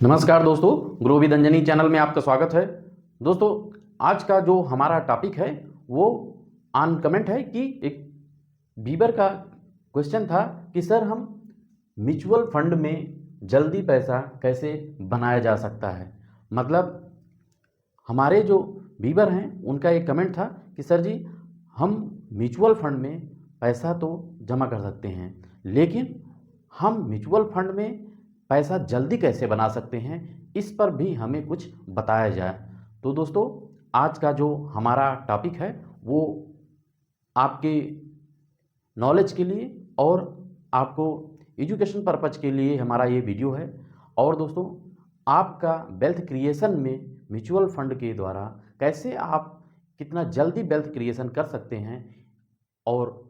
नमस्कार दोस्तों, grow with Anjani channel में आपका स्वागत है। दोस्तों, आज का जो हमारा टॉपिक है वो ऑन कमेंट है कि एक व्यूअर का क्वेश्चन था कि सर हम म्यूचुअल फंड में जल्दी पैसा कैसे बनाया जा सकता है। मतलब हमारे जो व्यूअर हैं उनका एक कमेंट था कि सर जी हम म्यूचुअल फंड में पैसा तो जमा कर सकते हैं, लेकिन हम म्यूचुअल फंड में पैसा जल्दी कैसे बना सकते हैं, इस पर भी हमें कुछ बताया जाए। तो दोस्तों, आज का जो हमारा टॉपिक है वो आपके नॉलेज के लिए और आपको एजुकेशन पर्पज के लिए हमारा ये वीडियो है। और दोस्तों, आपका वेल्थ क्रिएशन में म्यूचुअल फंड के द्वारा कैसे आप कितना जल्दी वेल्थ क्रिएशन कर सकते हैं और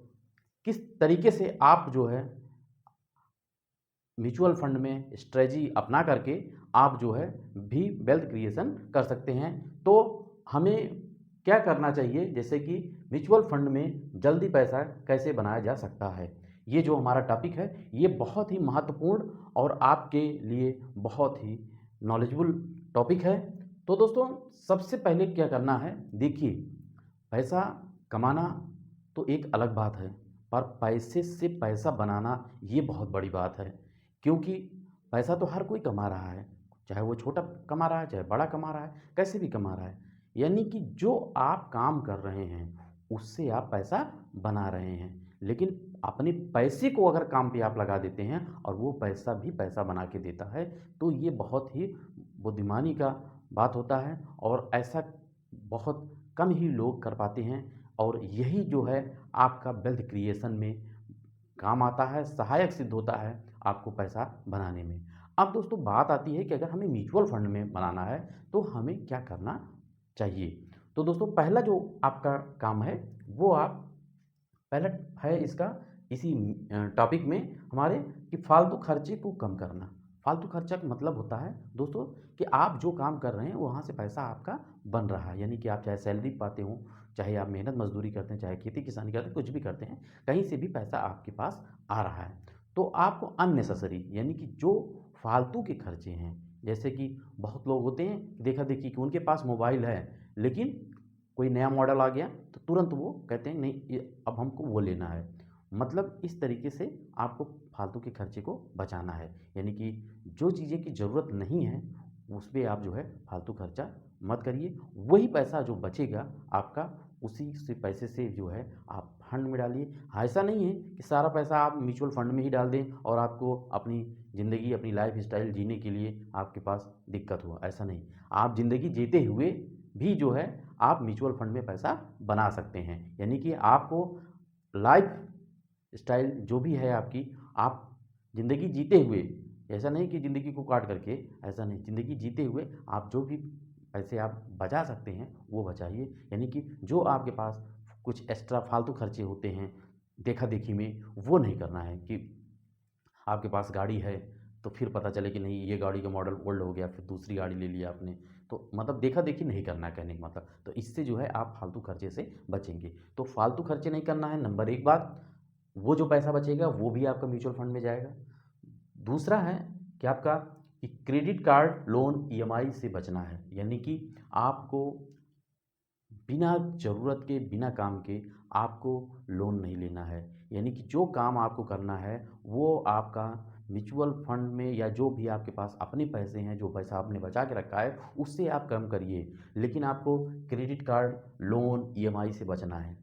किस तरीके से आप जो है म्यूचुअल फंड में स्ट्रेटजी अपना करके आप जो है भी वेल्थ क्रिएशन कर सकते हैं। तो हमें क्या करना चाहिए, जैसे कि म्यूचुअल फंड में जल्दी पैसा कैसे बनाया जा सकता है, ये जो हमारा टॉपिक है ये बहुत ही महत्वपूर्ण और आपके लिए बहुत ही नॉलेजेबल टॉपिक है। तो दोस्तों, सबसे पहले क्या करना है, देखिए पैसा कमाना तो एक अलग बात है, पर पैसे से पैसा बनाना ये बहुत बड़ी बात है। क्योंकि पैसा तो हर कोई कमा रहा है, चाहे वो छोटा कमा रहा है चाहे बड़ा कमा रहा है, कैसे भी कमा रहा है। यानी कि जो आप काम कर रहे हैं उससे आप पैसा बना रहे हैं, लेकिन अपने पैसे को अगर काम पे आप लगा देते हैं और वो पैसा भी पैसा बना के देता है, तो ये बहुत ही बुद्धिमानी का बात होता है और ऐसा बहुत कम ही लोग कर पाते हैं। और यही जो है आपका वेल्थ क्रिएशन में काम आता है, सहायक सिद्ध होता है आपको पैसा बनाने में। अब दोस्तों, बात आती है कि अगर हमें म्यूचुअल फंड में बनाना है तो हमें क्या करना चाहिए। तो दोस्तों, पहला जो आपका काम है वो आप पहला है इसका इसी टॉपिक में हमारे कि फालतू खर्चे को कम करना। फालतू खर्चा का मतलब होता है दोस्तों कि आप जो काम कर रहे हैं वहाँ से पैसा आपका बन रहा है, यानी कि आप चाहे सैलरी पाते हो, चाहे आप मेहनत मजदूरी करते हैं, चाहे खेती किसानी करते हैं, कुछ भी करते हैं, कहीं से भी पैसा आपके पास आ रहा है। तो आपको अननेसेसरी यानी कि जो फालतू के खर्चे हैं, जैसे कि बहुत लोग होते हैं देखा देखी कि उनके पास मोबाइल है, लेकिन कोई नया मॉडल आ गया तो तुरंत वो कहते हैं नहीं ये अब हमको वो लेना है। मतलब इस तरीके से आपको फालतू के खर्चे को बचाना है, यानी कि जो चीज़ें की ज़रूरत नहीं है उस पर आप जो है फालतू खर्चा मत करिए। वही पैसा जो बचेगा आपका, उसी से पैसे से जो है आप फंड में डालिए। हाँ, ऐसा नहीं है कि सारा पैसा आप म्यूचुअल फंड में ही डाल दें और आपको अपनी ज़िंदगी अपनी लाइफ स्टाइल जीने के लिए आपके पास दिक्कत हुआ, ऐसा नहीं। आप ज़िंदगी जीते हुए भी जो है आप म्यूचुअल फंड में पैसा बना सकते हैं, यानी कि आपको लाइफ स्टाइल जो भी है आपकी, आप ज़िंदगी जीते हुए, ऐसा नहीं कि ज़िंदगी को काट करके, ऐसा नहीं, ज़िंदगी जीते हुए आप जो भी पैसे आप बचा सकते हैं वो बचाइए। यानी कि जो आपके पास कुछ एक्स्ट्रा फालतू खर्चे होते हैं देखा देखी में, वो नहीं करना है कि आपके पास गाड़ी है तो फिर पता चले कि नहीं ये गाड़ी का मॉडल ओल्ड हो गया, फिर दूसरी गाड़ी ले लिया आपने, तो मतलब देखा देखी नहीं करना है कहने का मतलब। तो इससे जो है आप फालतू खर्चे से बचेंगे। तो फालतू खर्चे नहीं करना है, नंबर एक बात। वो जो पैसा बचेगा वो भी आपका म्यूचुअल फंड में जाएगा। दूसरा है कि आपका कि क्रेडिट कार्ड लोन ईएमआई से बचना है, यानी कि आपको बिना ज़रूरत के बिना काम के आपको लोन नहीं लेना है। यानी कि जो काम आपको करना है वो आपका म्यूचुअल फंड में या जो भी आपके पास अपने पैसे हैं, जो पैसा आपने बचा के रखा है उससे आप कम करिए, लेकिन आपको क्रेडिट कार्ड लोन ईएमआई से बचना है।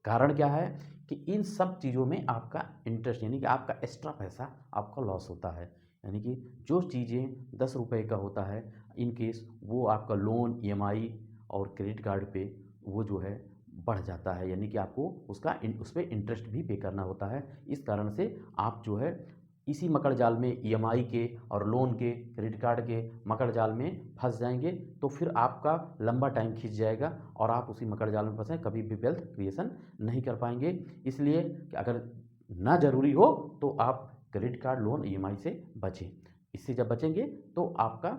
कारण क्या है कि इन सब चीज़ों में आपका इंटरेस्ट यानी कि आपका एक्स्ट्रा पैसा आपका लॉस होता है। यानी कि जो चीज़ें 10 रुपए का होता है, इन केस वो आपका लोन ईएमआई और क्रेडिट कार्ड पे वो जो है बढ़ जाता है, यानी कि आपको उस पर इंटरेस्ट भी पे करना होता है। इस कारण से आप जो है इसी मकड़ जाल में ईएमआई के और लोन के क्रेडिट कार्ड के मकड़ जाल में फंस जाएंगे, तो फिर आपका लंबा टाइम खींच जाएगा और आप उसी मकड़ जाल में फंसे कभी भी वेल्थ क्रिएशन नहीं कर पाएंगे। इसलिए कि अगर ना ज़रूरी हो तो आप क्रेडिट कार्ड लोन ईएमआई से बचें। इससे जब बचेंगे तो आपका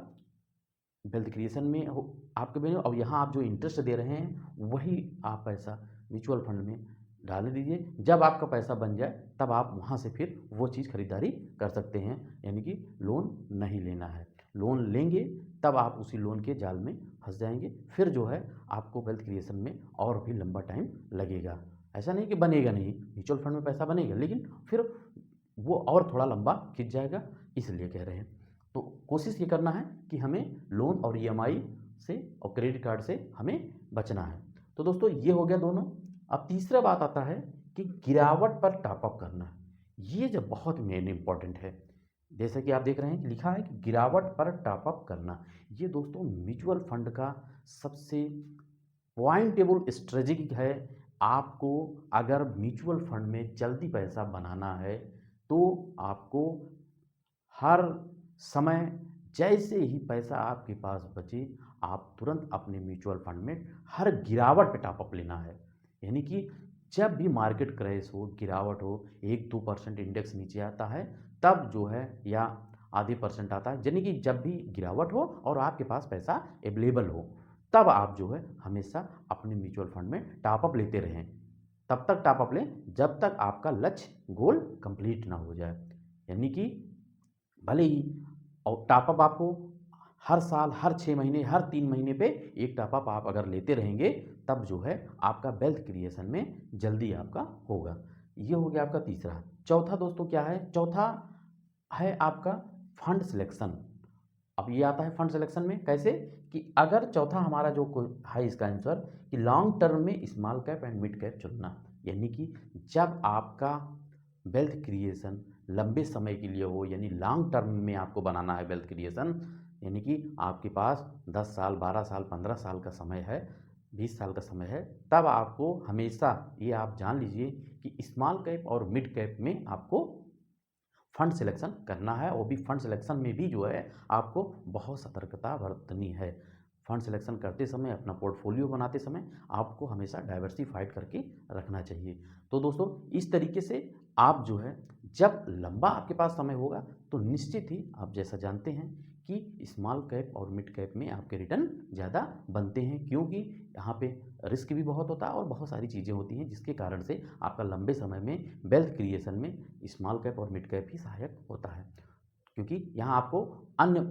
वेल्थ क्रिएशन में हो आपके में। अब यहाँ आप जो इंटरेस्ट दे रहे हैं वही आप पैसा म्यूचुअल फंड में डाल दीजिए। जब आपका पैसा बन जाए तब आप वहाँ से फिर वो चीज़ खरीदारी कर सकते हैं, यानी कि लोन नहीं लेना है। लोन लेंगे तब आप उसी लोन के जाल में फंस जाएंगे, फिर जो है आपको वेल्थ क्रिएशन में और भी लंबा टाइम लगेगा। ऐसा नहीं कि बनेगा नहीं, म्यूचुअल फंड में पैसा बनेगा, लेकिन फिर वो और थोड़ा लंबा खिंच जाएगा, इसलिए कह रहे हैं। तो कोशिश ये करना है कि हमें लोन और ईएमआई से और क्रेडिट कार्ड से हमें बचना है। तो दोस्तों ये हो गया दोनों। अब तीसरा बात आता है कि गिरावट पर टॉपअप करना, ये जो बहुत मेन इंपॉर्टेंट है। जैसे कि आप देख रहे हैं कि लिखा है कि गिरावट पर टॉपअप करना, ये दोस्तों म्यूचुअल फंड का सबसे पॉइंटेबल स्ट्रेटजी है। आपको अगर म्यूचुअल फंड में जल्दी पैसा बनाना है तो आपको हर समय जैसे ही पैसा आपके पास बचे आप तुरंत अपने म्यूचुअल फंड में हर गिरावट पे टॉपअप लेना है। यानी कि जब भी मार्केट क्रैश हो, गिरावट हो, 1-2% इंडेक्स नीचे आता है तब जो है, या आधे % आता है, यानी कि जब भी गिरावट हो और आपके पास पैसा अवेलेबल हो तब आप जो है हमेशा अपने म्यूचुअल फंड में टॉपअप लेते रहें। तब तक टॉपअप लें जब तक आपका लक्ष्य गोल कंप्लीट ना हो जाए। यानी कि भले ही और टॉपअप आपको हर साल, हर 6 महीने, हर 3 महीने पे एक टॉपअप आप अगर लेते रहेंगे तब जो है आपका वेल्थ क्रिएशन में जल्दी आपका होगा। ये हो गया आपका तीसरा। चौथा दोस्तों क्या है? चौथा है आपका फंड सिलेक्शन। अब ये आता है फंड सिलेक्शन में कैसे कि अगर चौथा हमारा जो है इसका आंसर कि लॉन्ग टर्म में small cap and mid cap चुनना। यानी कि जब आपका वेल्थ क्रिएशन लंबे समय के लिए हो, यानी लॉन्ग टर्म में आपको बनाना है वेल्थ क्रिएशन, यानी कि आपके पास 10 साल, 12 साल, 15 साल का समय है, 20 साल का समय है, तब आपको हमेशा ये आप जान लीजिए कि स्मॉल कैप और मिड कैप में आपको फंड सिलेक्शन करना है। वो भी फंड सिलेक्शन में भी जो है आपको बहुत सतर्कता बरतनी है। फंड सिलेक्शन करते समय, अपना पोर्टफोलियो बनाते समय आपको हमेशा डाइवर्सिफाइड करके रखना चाहिए। तो दोस्तों इस तरीके से आप जो है जब लंबा आपके पास समय होगा तो निश्चित ही आप जैसा जानते हैं कि स्मॉल कैप और मिड कैप में आपके रिटर्न ज़्यादा बनते हैं, क्योंकि यहाँ पे रिस्क भी बहुत होता है और बहुत सारी चीज़ें होती हैं जिसके कारण से आपका लंबे समय में वेल्थ क्रिएशन में स्मॉल कैप और मिड कैप ही सहायक होता है। क्योंकि यहाँ आपको अन्य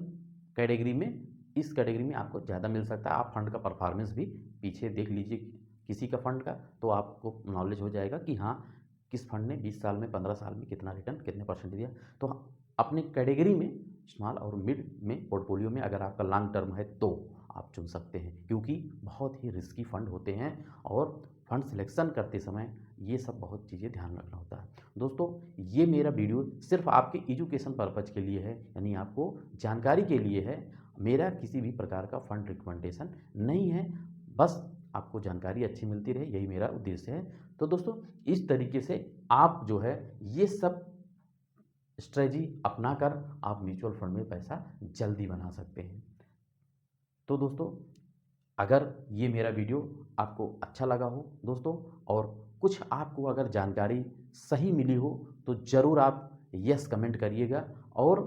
कैटेगरी में, इस कैटेगरी में आपको ज़्यादा मिल सकता है। आप फंड का परफॉर्मेंस भी पीछे देख लीजिए किसी का फंड का, तो आपको नॉलेज हो जाएगा कि हाँ किस फंड ने 20 साल में, 15 साल में कितना रिटर्न, कितने % दिया। तो अपने कैटेगरी में स्मॉल और मिड में पोर्टफोलियो में अगर आपका लॉन्ग टर्म है तो आप चुन सकते हैं, क्योंकि बहुत ही रिस्की फंड होते हैं और फंड सिलेक्शन करते समय ये सब बहुत चीज़ें ध्यान रखना होता है। दोस्तों ये मेरा वीडियो सिर्फ आपके एजुकेशन पर्पज़ के लिए है, यानी आपको जानकारी के लिए है। मेरा किसी भी प्रकार का फंड रिकमेंडेशन नहीं है, बस आपको जानकारी अच्छी मिलती रहे, यही मेरा उद्देश्य है। तो दोस्तों इस तरीके से आप जो है ये सब स्ट्रेटजी अपनाकर आप म्यूचुअल फंड में पैसा जल्दी बना सकते हैं। तो दोस्तों अगर ये मेरा वीडियो आपको अच्छा लगा हो दोस्तों, और कुछ आपको अगर जानकारी सही मिली हो तो ज़रूर आप यस कमेंट करिएगा और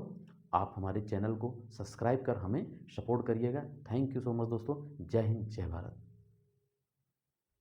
आप हमारे चैनल को सब्सक्राइब कर हमें सपोर्ट करिएगा। थैंक यू सो मच दोस्तों। जय हिंद, जय भारत।